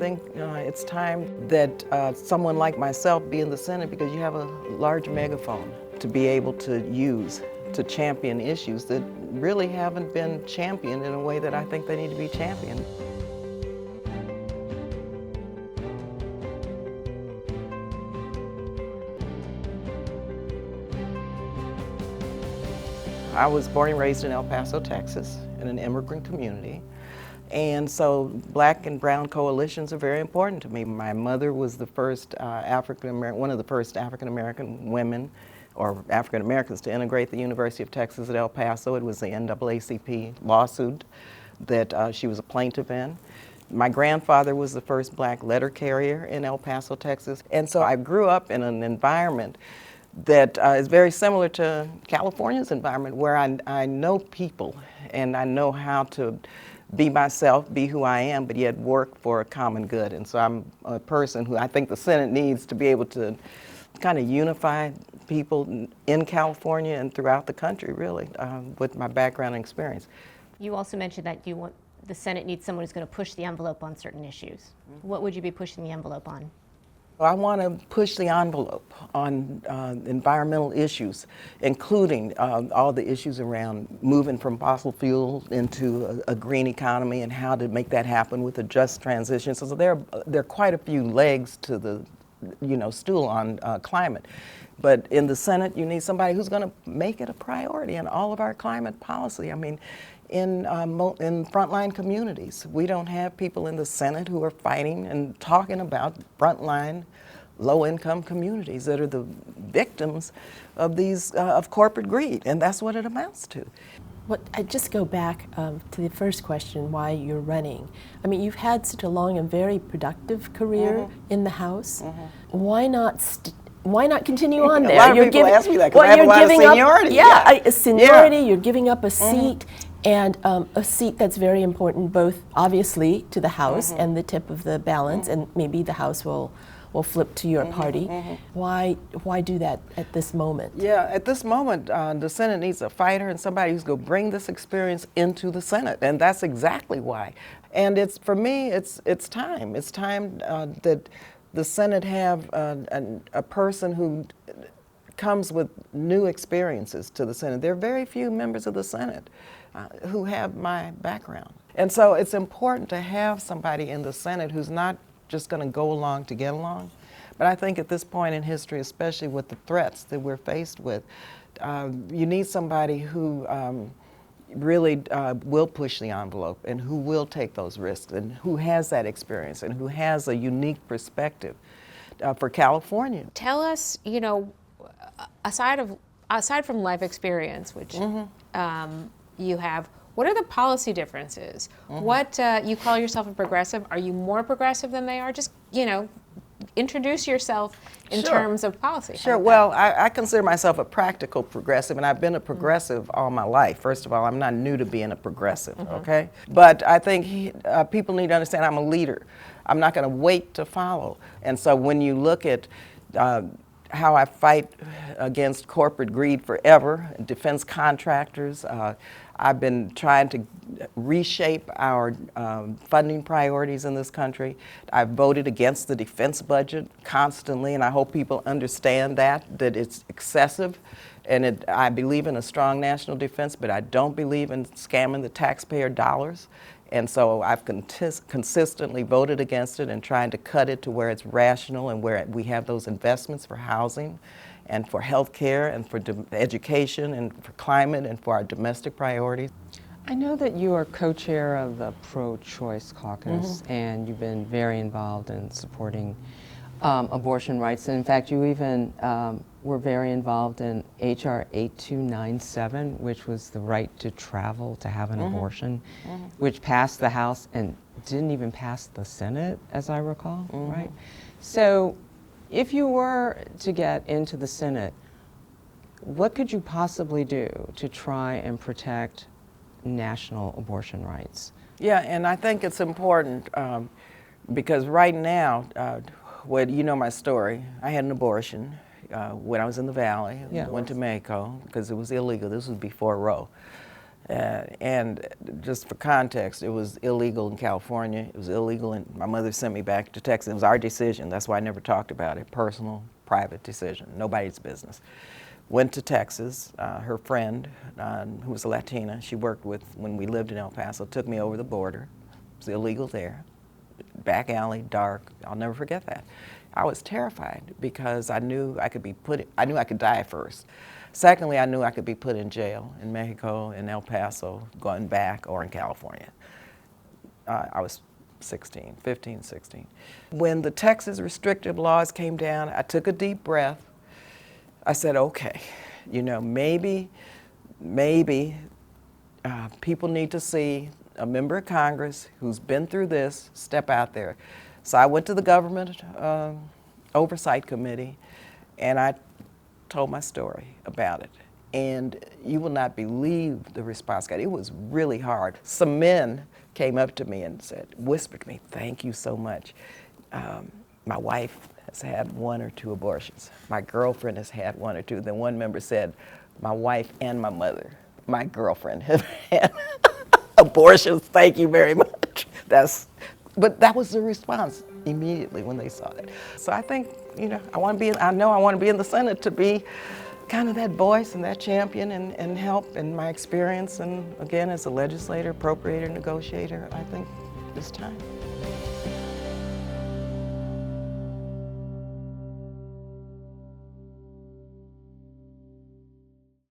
think it's time that someone like myself be in the Senate because you have a large megaphone to be able to use to champion issues that really haven't been championed in a way that I think they need to be championed. I was born and raised in El Paso, Texas, in an immigrant community. And so black and brown coalitions are very important to me. My mother was the first one of the first African-American women or African-Americans to integrate the University of Texas at El Paso. It was the NAACP lawsuit that she was a plaintiff in. My grandfather was the first black letter carrier in El Paso, Texas. And so I grew up in an environment that is very similar to California's environment, where I know people and I know how to be myself, be who I am, but yet work for a common good. And so I'm a person who I think the Senate needs to be able to kind of unify people in California and throughout the country, really, with my background and experience. You also mentioned that the Senate needs someone who's going to push the envelope on certain issues. What would you be pushing the envelope on? I want to push the envelope on environmental issues, including all the issues around moving from fossil fuels into a green economy and how to make that happen with a just transition. So there are quite a few legs to the stool on climate. But in the Senate, you need somebody who's going to make it a priority in all of our climate policy. I mean, in frontline communities, we don't have people in the Senate who are fighting and talking about frontline low-income communities that are the victims of of corporate greed, and that's what it amounts to. Well, I just go back to the first question, why you're running. I mean, you've had such a long and very productive career in the House. Why not continue on there? A lot of people ask me that because I have a lot of seniority. A seniority, you're giving up a seat, and a seat that's very important, both obviously to the House and the tip of the balance, and maybe the House will flip to your party. Why do that at this moment? Yeah, at this moment, the Senate needs a fighter and somebody who's going to bring this experience into the Senate, and that's exactly why. And for me, it's time. It's time that the Senate have a person who comes with new experiences to the Senate. There are very few members of the Senate who have my background. And so it's important to have somebody in the Senate who's not just going to go along to get along. But I think at this point in history, especially with the threats that we're faced with, you need somebody who really will push the envelope and who will take those risks and who has that experience and who has a unique perspective for California. Tell us, aside from life experience, which you have, what are the policy differences? What, you call yourself a progressive, are you more progressive than they are? Just, introduce yourself in terms of policy. Sure, well, I consider myself a practical progressive, and I've been a progressive all my life. First of all, I'm not new to being a progressive, okay? But I think people need to understand I'm a leader. I'm not going to wait to follow. And so when you look at how I fight against corporate greed forever, defense contractors. I've been trying to reshape our funding priorities in this country. I've voted against the defense budget constantly, and I hope people understand that it's excessive. And I believe in a strong national defense, but I don't believe in scamming the taxpayer dollars. And so I've consistently voted against it and trying to cut it to where it's rational and where we have those investments for housing and for health care and for education and for climate and for our domestic priorities. I know that you are co-chair of the Pro-Choice Caucus, and you've been very involved in supporting abortion rights. And in fact, you even were very involved in HR 8297, which was the right to travel to have an abortion, which passed the House and didn't even pass the Senate, as I recall, right? So if you were to get into the Senate, what could you possibly do to try and protect national abortion rights? Yeah, and I think it's important because right now, well, you know my story. I had an abortion when I was in the Valley. Went to Mako because it was illegal. This was before Roe. And just for context, it was illegal in California. It was illegal, and my mother sent me back to Texas. It was our decision. That's why I never talked about it. Personal, private decision. Nobody's business. Went to Texas. Her friend, who was a Latina, she worked with when we lived in El Paso, took me over the border. It was illegal there. Back alley, dark. I'll never forget that. I was terrified because I knew I could die first. Secondly, I knew I could be put in jail in Mexico, in El Paso, going back, or in California. I was 15, 16. When the Texas restrictive laws came down, I took a deep breath. I said, okay, you know, maybe people need to see a member of Congress who's been through this step out there. So I went to the government oversight committee, and I told my story about it. And you will not believe the response I got. It was really hard. Some men came up to me and whispered to me, thank you so much. My wife has had 1 or 2 abortions. My girlfriend has had 1 or 2. Then one member said, my wife and my mother, my girlfriend, have had abortions. Thank you very much. But that was the response immediately when they saw that. So I think, you know, I want to be in the Senate to be kind of that voice and that champion and help in my experience. And again, as a legislator, appropriator, negotiator, I think it's time.